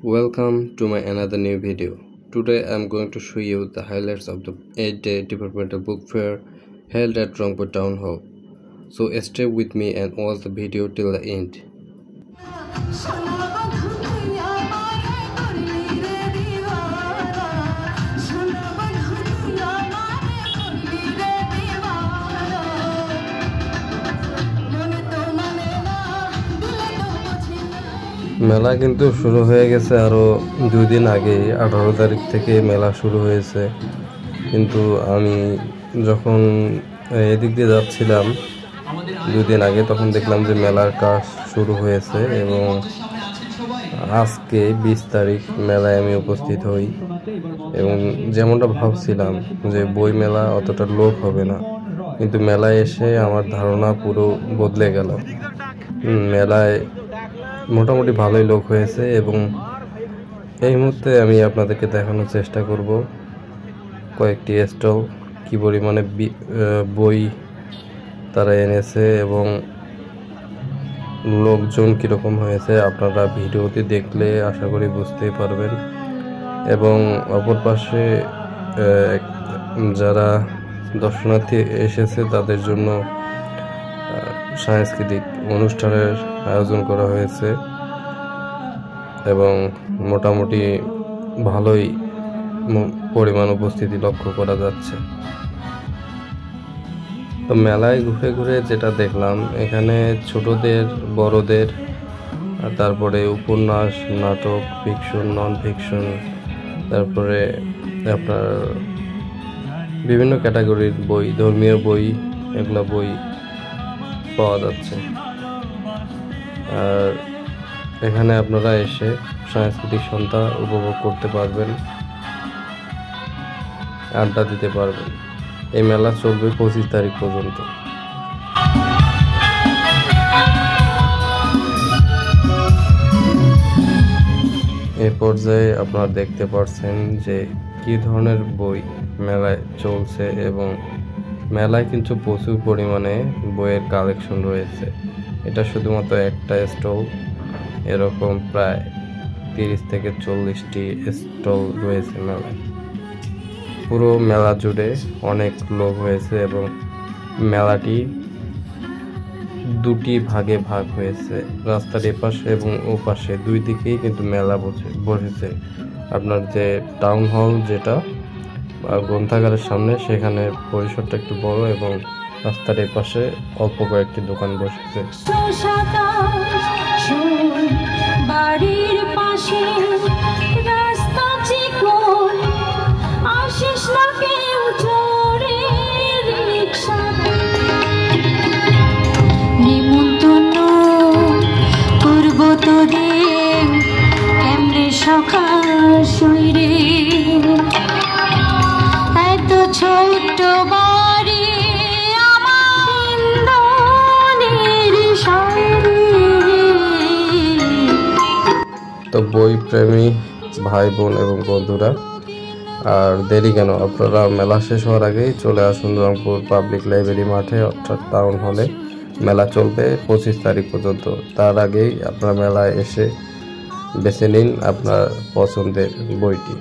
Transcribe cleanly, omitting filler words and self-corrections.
Welcome to my another new video. Today I am going to show you the highlights of the 8-day departmental book fair held at Rangpur Town Hall. So stay with me and watch the video till the end. মেলা কিন্তু শুরু হয়ে গেছে আরো 2 দিন আগে 18 তারিখ থেকে মেলা শুরু হয়েছে কিন্তু আমি যখন এদিক দিয়ে যাচ্ছিলাম 2 দিন আগে তখন দেখলাম যে মেলার কাজ শুরু হয়েছে এবং আজকে 20 তারিখ মেলায় আমি উপস্থিত হই এবং যেমনটা ভাবছিলাম যে বই মেলা অতটা লোক হবে না কিন্তু মেলায় এসে আমার ধারণা পুরো বদলে গেল। মেলায় মোটামুটি ভালোই লোক হয়েছে এবং এই মুহূর্তে আমি আপনাদেরকে দেখানোর চেষ্টা করব কয়েকটি স্টল কি পরিমাণে বই তারা এনেছে এবং লোকজন কীরকম হয়েছে আপনারা ভিডিওতে দেখলে আশা করি বুঝতেই পারবেন। এবং অপর পাশে যারা দর্শনার্থী এসেছে তাদের জন্য সাংস্কৃতিক অনুষ্ঠানের আয়োজন করা হয়েছে এবং মোটামুটি ভালোই পরিমাণ উপস্থিতি লক্ষ্য করা যাচ্ছে। তো মেলায় ঘুরে ঘুরে যেটা দেখলাম এখানে ছোটদের বড়দের তারপরে উপন্যাস নাটক ফিকশন নন ফিকশন তারপরে আপনার বিভিন্ন ক্যাটাগরির বই ধর্মীয় বই এগুলা বই পাওয়া যাচ্ছে। আর এখানে আপনারা এসে সাংস্কৃতিক সন্ধ্যা উপভোগ করতে পারবেন, আড্ডা দিতে পারবেন। এই মেলা চলবে 25 তারিখ পর্যন্ত। এই পর্যায়ে আপনারা দেখতে পাচ্ছেন যে কি ধরনের বই মেলায় চলছে এবং মেলায় কিন্তু প্রচুর পরিমাণে বইয়ের কালেকশন রয়েছে। এটা শুধুমাত্র একটা স্টল, এরকম প্রায় 30 থেকে 40টি স্টল রয়েছে মেলায়। পুরো মেলা জুড়ে অনেক লোক হয়েছে এবং মেলাটি 2টি ভাগে ভাগ হয়েছে। রাস্তার এপাশে এবং ওপাশে 2 দিকেই কিন্তু মেলা বসেছে। আপনার যে টাউন হল যেটা গ্রন্থাগারের সামনে সেখানে পরিসরটা একটু বড় এবং রাস্তার এপাশে অল্প কয়েকটি দোকান বসেছে। ছোট্ট বাড়ি তো বই প্রেমী ভাই বোন এবং বন্ধুরা আর দেরি কেন, আপনারা মেলা শেষ হওয়ার আগেই চলে আসুন রংপুর পাবলিক লাইব্রেরি মাঠে অর্থাৎ টাউন হলে। মেলা চলবে 25 তারিখ পর্যন্ত। তার আগেই আপনারা মেলায় এসে বেছে নিন আপনার পছন্দের বইটি।